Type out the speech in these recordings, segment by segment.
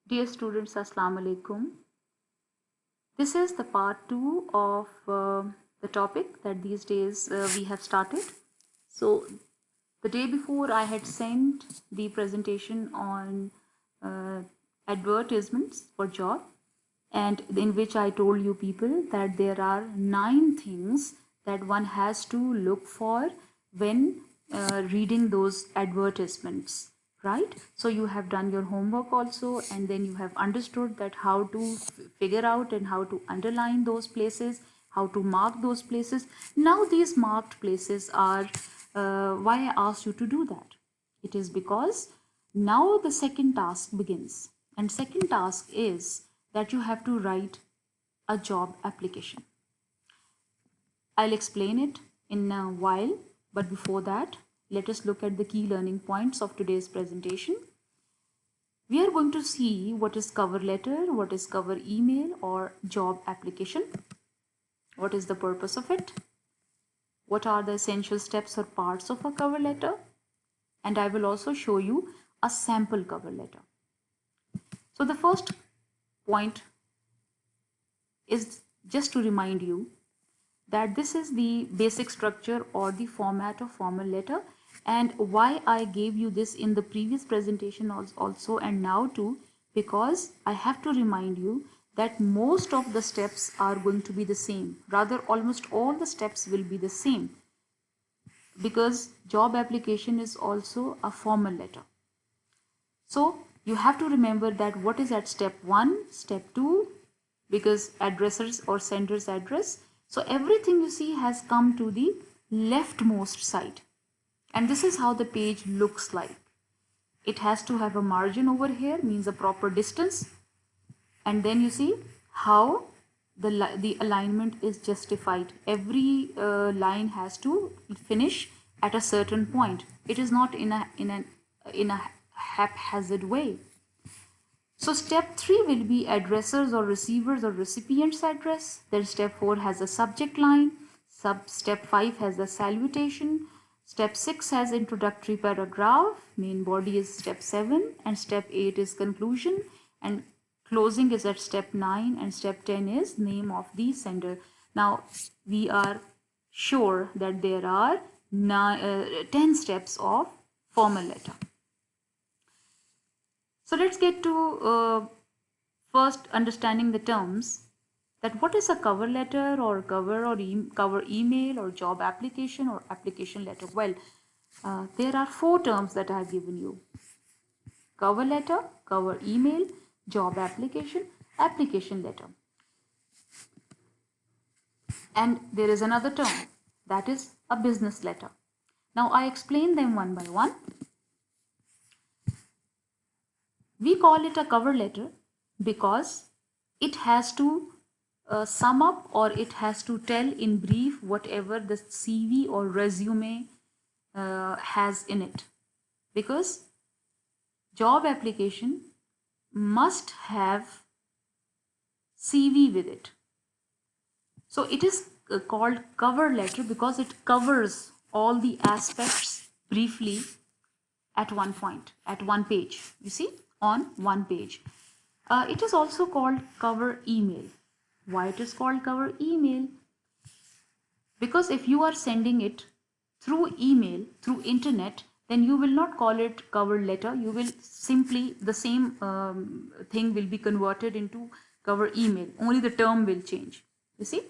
Dear students, Assalamu alaikum. This is the part 2 of the topic that these days we have started. So, the day before I had sent the presentation on uh, advertisements for job, and in which I told you people that there are 9 things that one has to look for when reading those advertisements, right? So you have done your homework also, and then you have understood that how to figure out and how to underline those places, how to mark those places. Now these marked places are why I asked you to do that. It is because now the second task begins, and second task is that you have to write a job application. I'll explain it in a while, but before that, let us look at the key learning points of today's presentation. We are going to see what is cover letter, what is cover email or job application, what is the purpose of it, what are the essential steps or parts of a cover letter, and I will also show you a sample cover letter. So the first point is just to remind you that this is the basic structure or the format of formal letter, and why I gave you this in the previous presentation also and now too, because I have to remind you that most of the steps are going to be the same. Rather, almost all the steps will be the same, because job application is also a formal letter. So you have to remember that what is at step 1, step 2, because addressers or sender's address. So everything you see has come to the leftmost side. And this is how the page looks like. It has to have a margin over here, means a proper distance. And then you see how the alignment is justified. Every line has to finish at a certain point. It is not in a haphazard way. So step 3 will be addressers or receivers or recipient's address. Then step 4 has a subject line. Step 5 has a salutation. Step 6 has introductory paragraph. Main body is step 7, and step 8 is conclusion, and closing is at step 9, and step 10 is name of the sender. Now we are sure that there are 10 steps of formal letter. So let's get to first understanding the terms, that what is a cover letter or cover email or job application or application letter. Well, there are 4 terms that I have given you: cover letter, cover email, job application, application letter. And there is another term, that is a business letter. Now I explain them one by one. We call it a cover letter because it has to sum up, or it has to tell in brief whatever the CV or resume has in it. Because job application must have CV with it. So it is called cover letter because it covers all the aspects briefly at one point, at one page. You see, on one page. It is also called cover email. Why it is called cover email? Because if you are sending it through email, through internet, then you will not call it cover letter. You will simply, the same thing will be converted into cover email. Only the term will change. You see?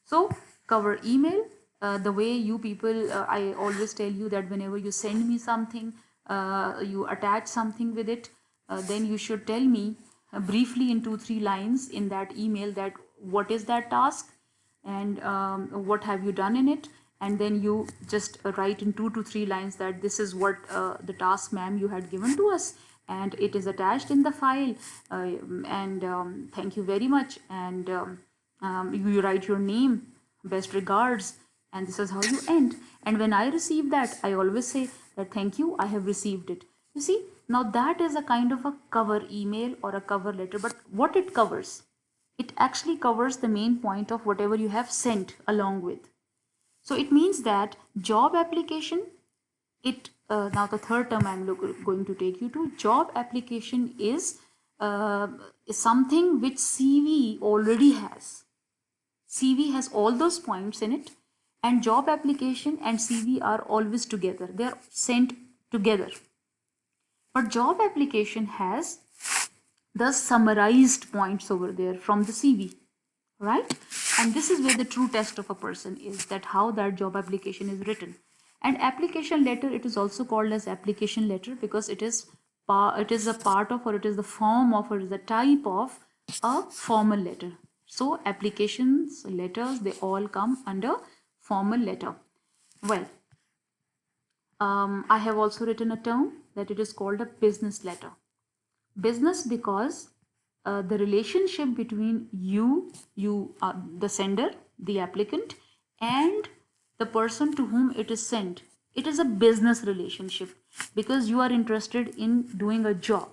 So cover email, the way you people, I always tell you that whenever you send me something, you attach something with it, then you should tell me briefly in 2-3 lines in that email that what is that task, and what have you done in it, and then you just write in 2 to 3 lines that this is what the task, ma'am, you had given to us, and it is attached in the file, and thank you very much, and you write your name, best regards, and this is how you end. And when I receive that, I always say that thank you, I have received it. You see, now that is a kind of a cover email or a cover letter. But what it covers, it actually covers the main point of whatever you have sent along with. So it means that job application, now the third term I'm going to take you to, job application is is something which CV already has. CV has all those points in it, and job application and CV are always together. They are sent together. But job application has the summarized points over there from the CV, right? And this is where the true test of a person is, that how that job application is written. And application letter, it is also called as application letter because it is a part of, or it is the form of, or it is the type of a formal letter. So applications, letters, they all come under formal letter. Well, I have also written a term that it is called a business letter. Business because the relationship between you, the sender, the applicant, and the person to whom it is sent, it is a business relationship because you are interested in doing a job,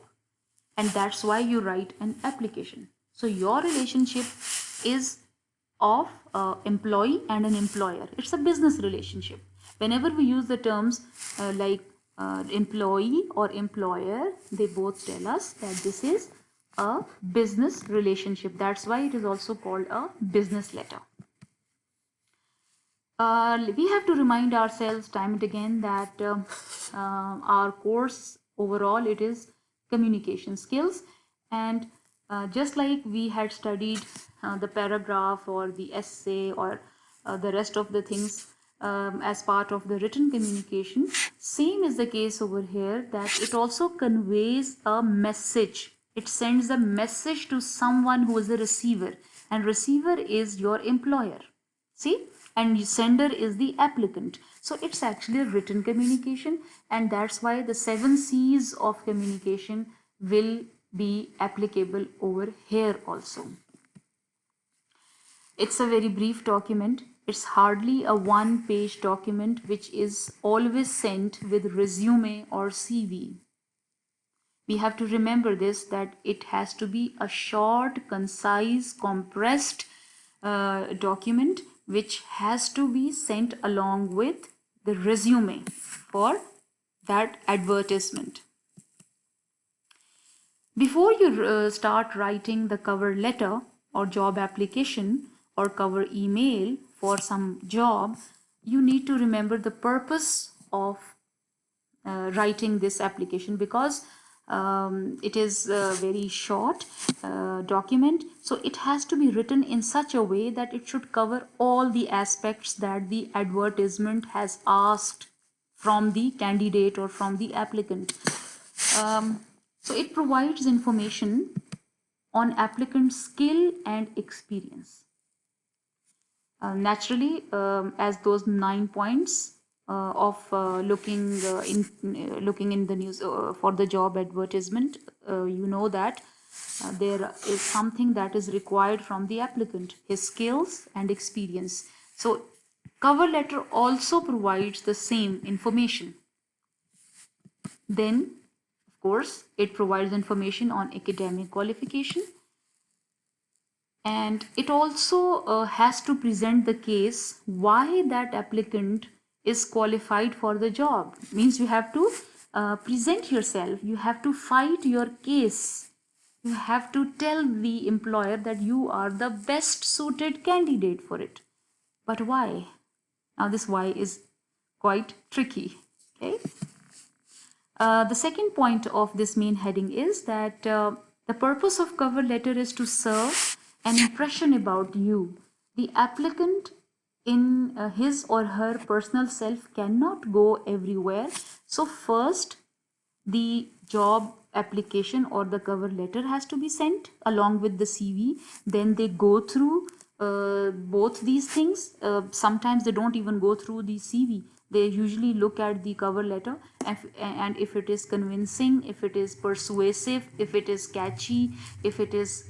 and that's why you write an application. So your relationship is of employee and an employer. It's a business relationship. Whenever we use the terms like employee or employer, they both tell us that this is a business relationship. That's why it is also called a business letter. We have to remind ourselves time and again that our course overall, it is communication skills, and just like we had studied the paragraph or the essay or the rest of the things as part of the written communication, same is the case over here, that it also conveys a message. It sends a message to someone who is a receiver, and receiver is your employer. See, and sender is the applicant. So it's actually a written communication, and that's why the 7 C's of communication will be applicable over here also. It's a very brief document. It's hardly a 1-page document which is always sent with resume or CV. We have to remember this, that it has to be a short, concise, compressed document which has to be sent along with the resume for that advertisement. Before you start writing the cover letter or job application or cover email for some job, you need to remember the purpose of writing this application, because it is a very short document, so it has to be written in such a way that it should cover all the aspects that the advertisement has asked from the candidate or from the applicant. So it provides information on applicant's skill and experience. Naturally, as those 9 points of looking in the news for the job advertisement, you know that there is something that is required from the applicant, his skills and experience. So cover letter also provides the same information. Then, of course, it provides information on academic qualification, and it also has to present the case why that applicant is qualified for the job. Means you have to present yourself, you have to fight your case, you have to tell the employer that you are the best suited candidate for it. But why? Now this why is quite tricky. Okay. The second point of this main heading is that the purpose of cover letter is to serve an impression about you. The applicant in his or her personal self cannot go everywhere. So first, the job application or the cover letter has to be sent along with the CV. Then they go through both these things. Sometimes they don't even go through the CV. They usually look at the cover letter, and if it is convincing, if it is persuasive, if it is catchy, if it is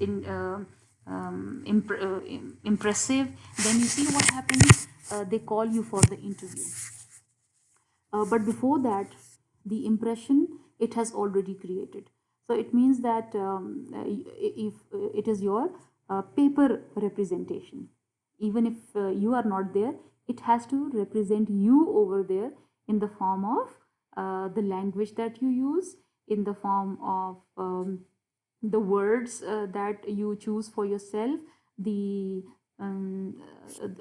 impressive, then you see what happens. They call you for the interview. But before that, the impression it has already created. So it means that if it is your paper representation, even if you are not there, it has to represent you over there in the form of the language that you use, in the form of the words that you choose for yourself, the um,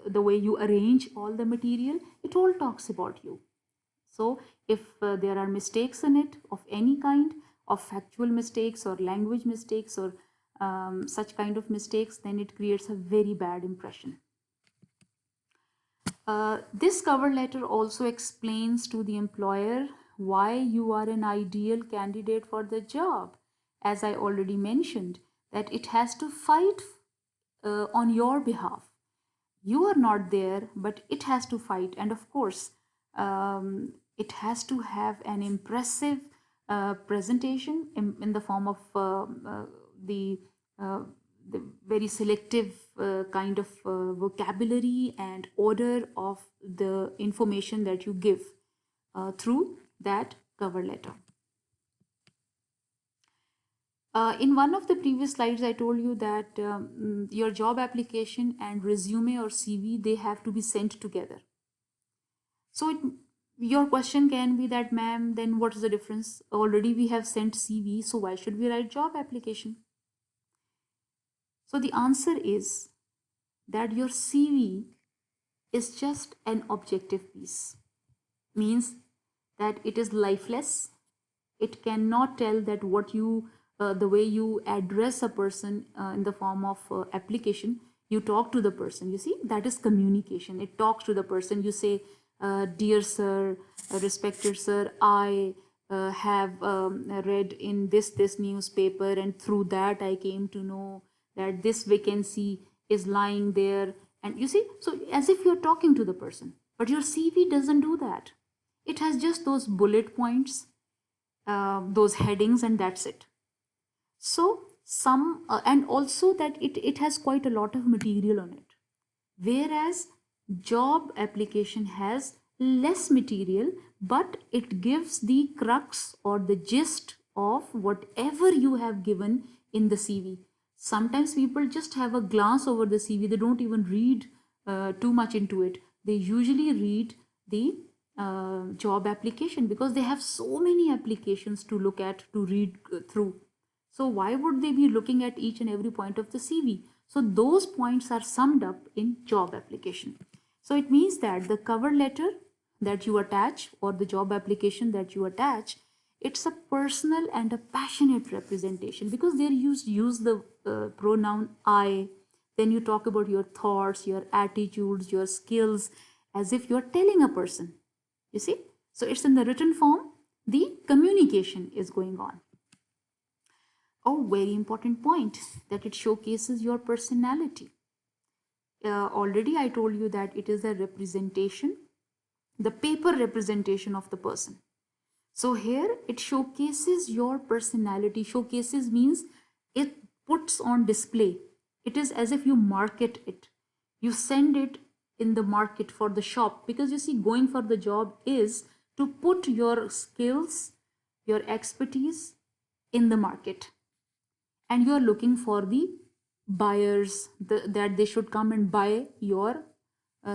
the way you arrange all the material, it all talks about you. So if there are mistakes in it of any kind, of factual mistakes or language mistakes or such kind of mistakes, then it creates a very bad impression. This cover letter also explains to the employer why you are an ideal candidate for the job. As I already mentioned, that it has to fight on your behalf. You are not there, but it has to fight. And of course, it has to have an impressive presentation in the form of the uh, the very selective kind of vocabulary and order of the information that you give through that cover letter. In one of the previous slides, I told you that your job application and resume or CV, they have to be sent together. So your question can be that, ma'am, then what is the difference? Already we have sent CV, so why should we write job application? So the answer is that your CV is just an objective piece. Means that it is lifeless. It cannot tell that what you, the way you address a person in the form of application, you talk to the person. You see, that is communication. It talks to the person. You say, dear sir, respected sir, I have read in this newspaper, and through that I came to know that this vacancy is lying there. And you see, so as if you're talking to the person, but your CV doesn't do that. It has just those bullet points, those headings, and that's it. So some and also that it has quite a lot of material on it, whereas job application has less material, but it gives the crux or the gist of whatever you have given in the CV. Sometimes people just have a glance over the CV, they don't even read too much into it. They usually read the job application because they have so many applications to look at, to read through. So why would they be looking at each and every point of the CV? So those points are summed up in job application. So it means that the cover letter that you attach or the job application that you attach, it's a personal and a passionate representation, because they use the pronoun I. Then you talk about your thoughts, your attitudes, your skills, as if you're telling a person. You see? So it's in the written form, the communication is going on. Oh, very important point, that it showcases your personality. Already I told you that it is a representation, the paper representation of the person. So here it showcases your personality. Showcases means it puts on display. It is as if you market it. You send it in the market for the shop, because you see, going for the job is to put your skills, your expertise in the market, and you are looking for the buyers, that they should come and buy your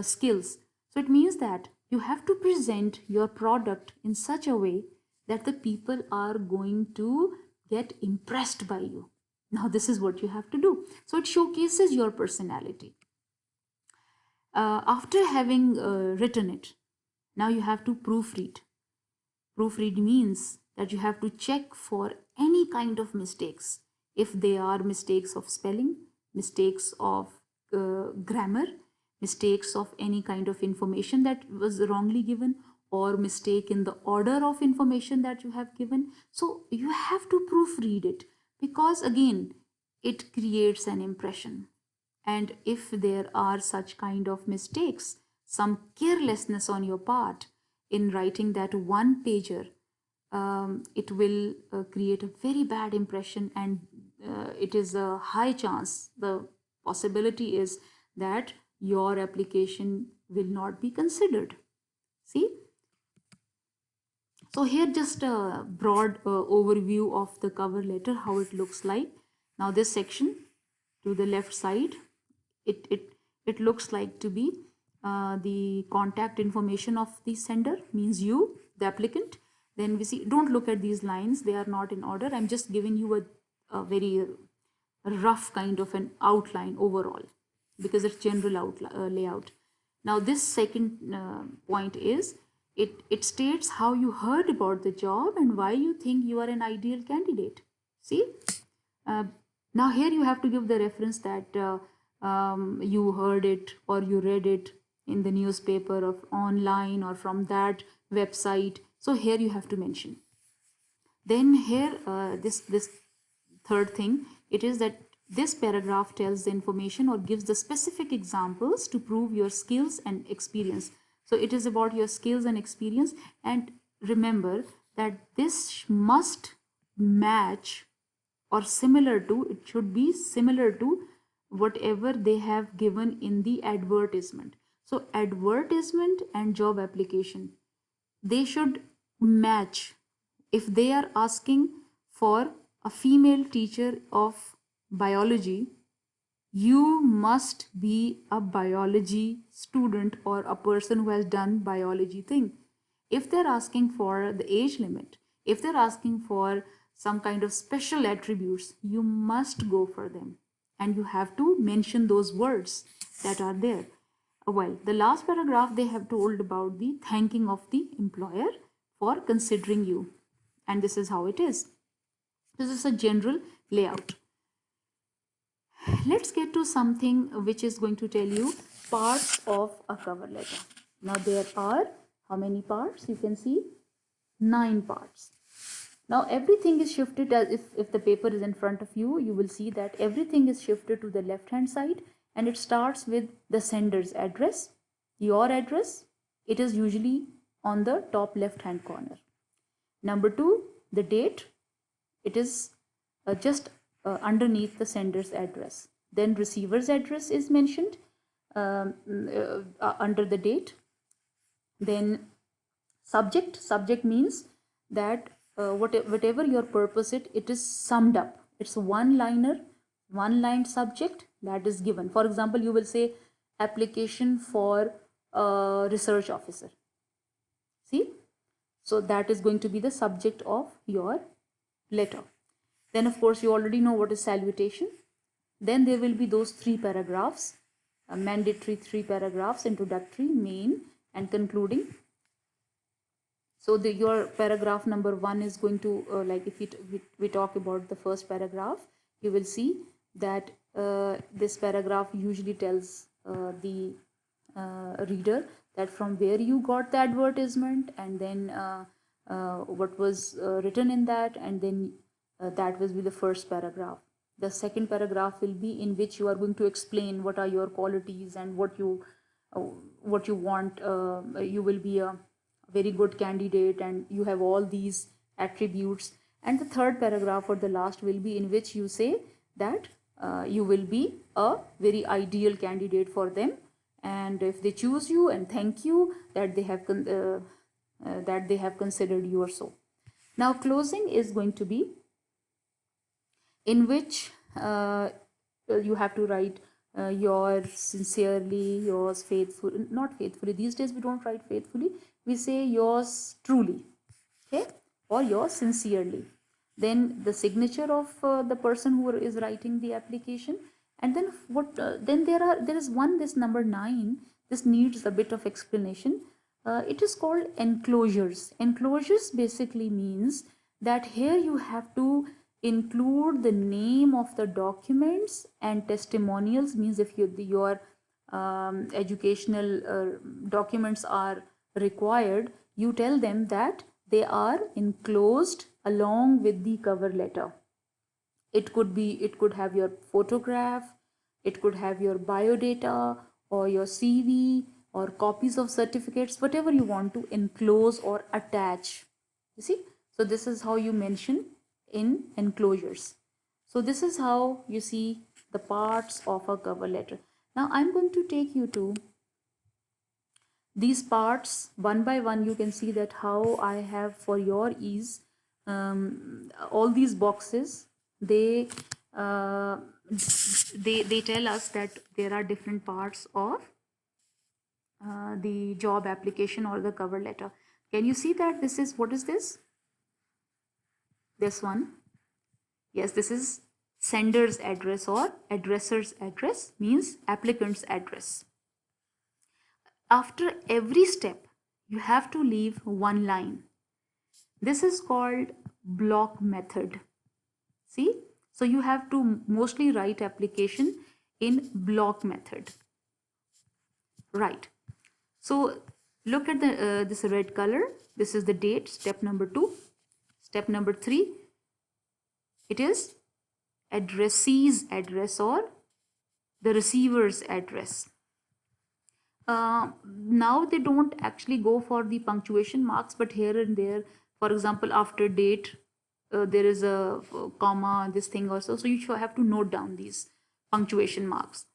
skills. So it means that you have to present your product in such a way that the people are going to get impressed by you. Now this is what you have to do. So it showcases your personality. After having written it, now you have to proofread. Proofread means that you have to check for any kind of mistakes. If they are mistakes of spelling, mistakes of grammar, mistakes of any kind of information that was wrongly given, or mistake in the order of information that you have given. So you have to proofread it, because again, it creates an impression. And if there are such kind of mistakes, some carelessness on your part in writing that one pager, it will create a very bad impression, and it is a high chance, the possibility is that your application will not be considered. See? So here just a broad overview of the cover letter, how it looks like. Now this section to the left side, it looks like to be the contact information of the sender, means you, the applicant. Then we see, don't look at these lines, they are not in order. I'm just giving you a very rough kind of an outline overall, because it's general layout. Now this second point is, it states how you heard about the job and why you think you are an ideal candidate. See, now here you have to give the reference that you heard it or you read it in the newspaper or online or from that website. So here you have to mention. Then here this third thing, it is that this paragraph tells the information or gives the specific examples to prove your skills and experience. So it is about your skills and experience, and remember that this must match or similar to, it should be similar to whatever they have given in the advertisement. So advertisement and job application, they should match. If they are asking for a female teacher of biology, you must be a biology student or a person who has done biology thing. If they're asking for the age limit, if they're asking for some kind of special attributes, you must go for them, and you have to mention those words that are there. Well, the last paragraph, they have told about the thanking of the employer for considering you, and this is how it is. This is a general layout. Let's get to something which is going to tell you parts of a cover letter. Now there are how many parts? You can see 9 parts. Now everything is shifted, as if the paper is in front of you, you will see that everything is shifted to the left hand side, and it starts with the sender's address, your address. It is usually on the top left hand corner. Number 2, the date. It is just underneath the sender's address. Then receiver's address is mentioned under the date. Then subject means that whatever your purpose, it is summed up. It's a one-liner, one-line subject that is given. For example, you will say application for a research officer. See, so that is going to be the subject of your letter. Then of course you already know what is salutation. Then there will be those 3 paragraphs, mandatory 3 paragraphs, introductory, main, and concluding. So your paragraph number 1 is going to, like if we talk about the first paragraph, you will see that this paragraph usually tells the reader that from where you got the advertisement, and then what was written in that, and then that will be the first paragraph. The second paragraph will be in which you are going to explain what are your qualities and what you want. You will be a very good candidate and you have all these attributes. And the third paragraph or the last will be in which you say that you will be a very ideal candidate for them, and if they choose you, and thank you that they have considered you or so. Now closing is going to be in which you have to write yours sincerely, yours faithfully, not faithfully. These days we don't write faithfully, we say yours truly, okay, or yours sincerely. Then the signature of the person who is writing the application, and then what? Then there is one, this number 9. This needs a bit of explanation. It is called enclosures. Enclosures basically means that here you have to include the name of the documents and testimonials. Means if your educational documents are required, you tell them that they are enclosed along with the cover letter. It could have your photograph, it could have your biodata or your CV or copies of certificates, whatever you want to enclose or attach. You see, so this is how you mention in enclosures. So this is how you see the parts of a cover letter. Now I'm going to take you to these parts one by one. You can see that how I have, for your ease, all these boxes, they tell us that there are different parts of the job application or the cover letter. Can you see that this is, what is this? This one. Yes, this is sender's address or addresser's address, means applicant's address. After every step, you have to leave one line. This is called block method. See? So you have to mostly write application in block method. Right. So look at the this red color. This is the date, step number 2. Step number 3, it is addressee's address or the receiver's address. Now they don't actually go for the punctuation marks, but here and there, for example, after date, there is a comma, this thing also. So you have to note down these punctuation marks.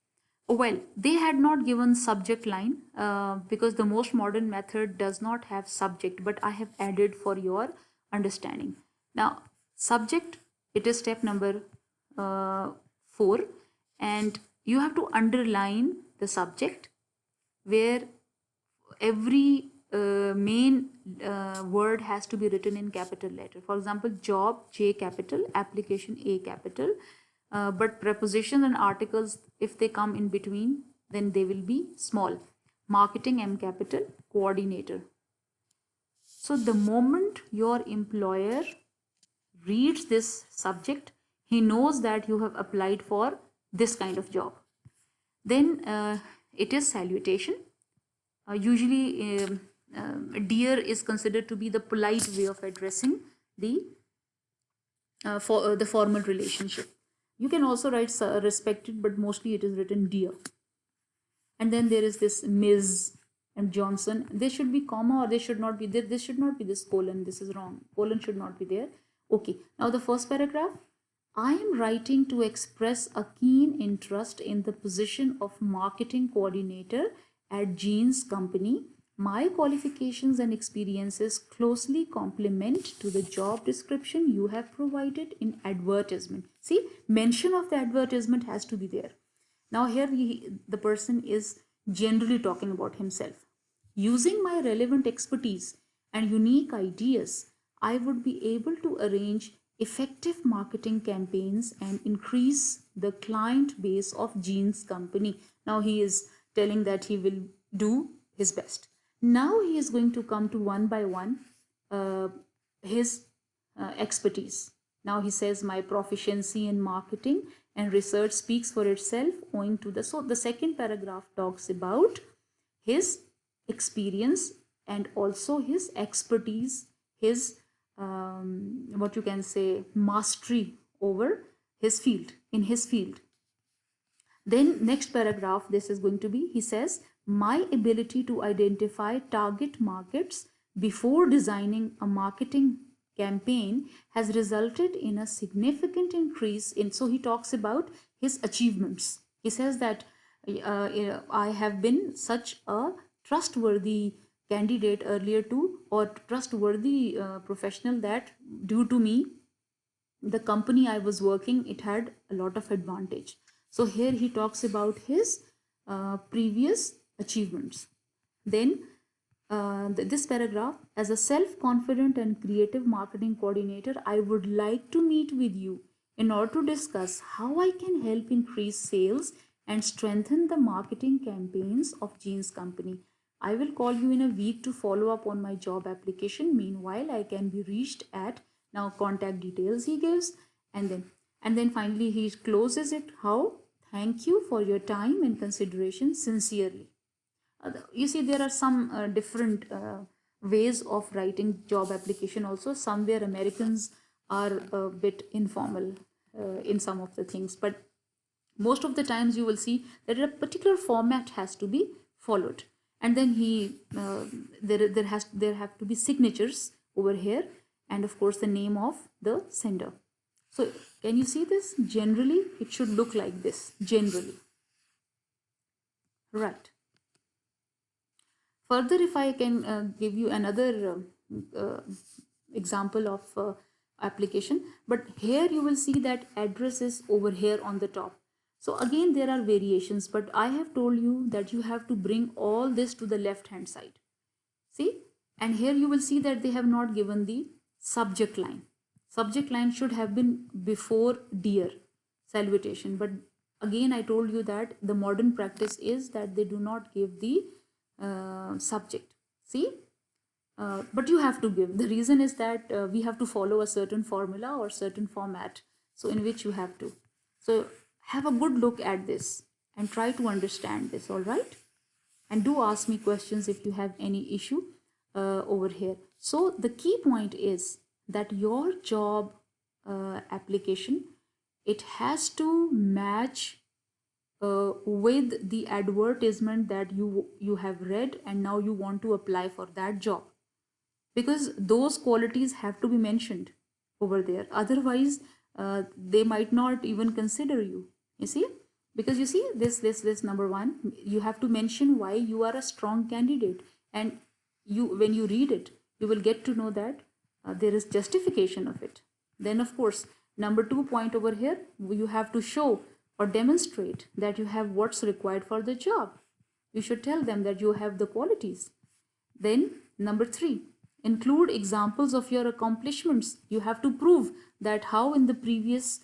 Well, they had not given subject line because the most modern method does not have subject, but I have added for your understanding. Now, subject, it is step number 4, and you have to underline the subject where every main word has to be written in capital letter. For example, job, J capital, application, A capital. But prepositions and articles, if they come in between, then they will be small. Marketing, M capital, coordinator. So the moment your employer reads this subject, he knows that you have applied for this kind of job. Then it is salutation. Usually, dear is considered to be the polite way of addressing the formal relationship. You can also write respected, but mostly it is written dear. And then there is this Ms. and Johnson. There should be comma, or they should not be there. This should not be this colon. This is wrong. Colon should not be there. Okay. Now the first paragraph. I am writing to express a keen interest in the position of marketing coordinator at Jeans Company. My qualifications and experiences closely complement to the job description you have provided in advertisement. See, mention of the advertisement has to be there. Now here the person is generally talking about himself. Using my relevant expertise and unique ideas, I would be able to arrange effective marketing campaigns and increase the client base of Jeans Company. Now he is telling that he will do his best. Now he is going to come to one by one his expertise. Now he says, my proficiency in marketing and research speaks for itself owing to the... So the second paragraph talks about his experience and also his expertise, his what you can say, mastery over his field, in his field. Then next paragraph, this is going to be, he says, my ability to identify target markets before designing a marketing campaign has resulted in a significant increase in... So he talks about his achievements. He says that I have been such a trustworthy candidate earlier to, or trustworthy professional, that due to me, the company I was working, it had a lot of advantage. So here he talks about his previous achievements. Then this paragraph, as a self-confident and creative marketing coordinator, I would like to meet with you in order to discuss how I can help increase sales and strengthen the marketing campaigns of Jeans Company. I will call you in a week to follow up on my job application. Meanwhile, I can be reached at... Now contact details he gives, and then finally he closes it. How? Thank you for your time and consideration, sincerely. You see, there are some different ways of writing job application also. Somewhere Americans are a bit informal in some of the things, but most of the times you will see that a particular format has to be followed. And then there have to be signatures over here, and of course the name of the sender. So can you see this? Generally, it should look like this, generally. Right. Further, if I can give you another example of application, but here you will see that address is over here on the top. So again, there are variations, but I have told you that you have to bring all this to the left hand side. See? And here you will see that they have not given the subject line. Subject line should have been before dear salutation, but again I told you that the modern practice is that they do not give the subject. See, but you have to give. The reason is that we have to follow a certain formula or certain format, so in which you have to. So have a good look at this and try to understand this, all right? And do ask me questions if you have any issue over here. So the key point is that your job application, it has to match with the advertisement that you have read and now you want to apply for that job, because those qualities have to be mentioned over there. Otherwise they might not even consider you. You see, because you see this number one, you have to mention why you are a strong candidate, and you, when you read it, you will get to know that there is justification of it. Then of course, number 2 point over here, you have to show or demonstrate that you have what's required for the job. You should tell them that you have the qualities. Then number 3, include examples of your accomplishments. You have to prove that how in the previous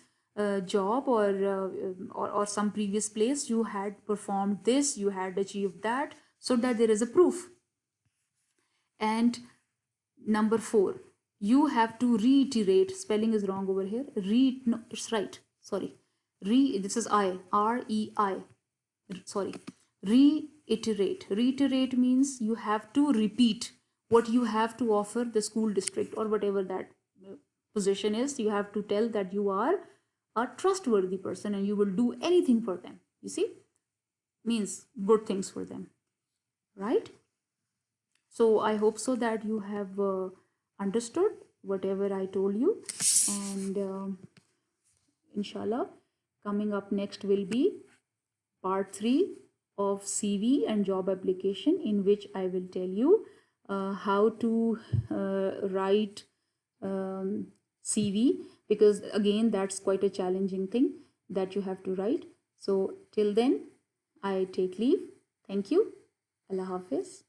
job or some previous place you had performed this, you had achieved that, so that there is a proof. And number 4, you have to reiterate. Spelling is wrong over here. No, it's right. Sorry. This is I. R-E-I. Sorry. Reiterate. Reiterate means you have to repeat what you have to offer the school district or whatever that position is. You have to tell that you are a trustworthy person and you will do anything for them. You see? Means good things for them. Right? So I hope so that you have understood whatever I told you. And inshallah, coming up next will be part 3 of CV and job application, in which I will tell you how to write CV, because again that's quite a challenging thing that you have to write. So till then I take leave. Thank you. Allah Hafiz.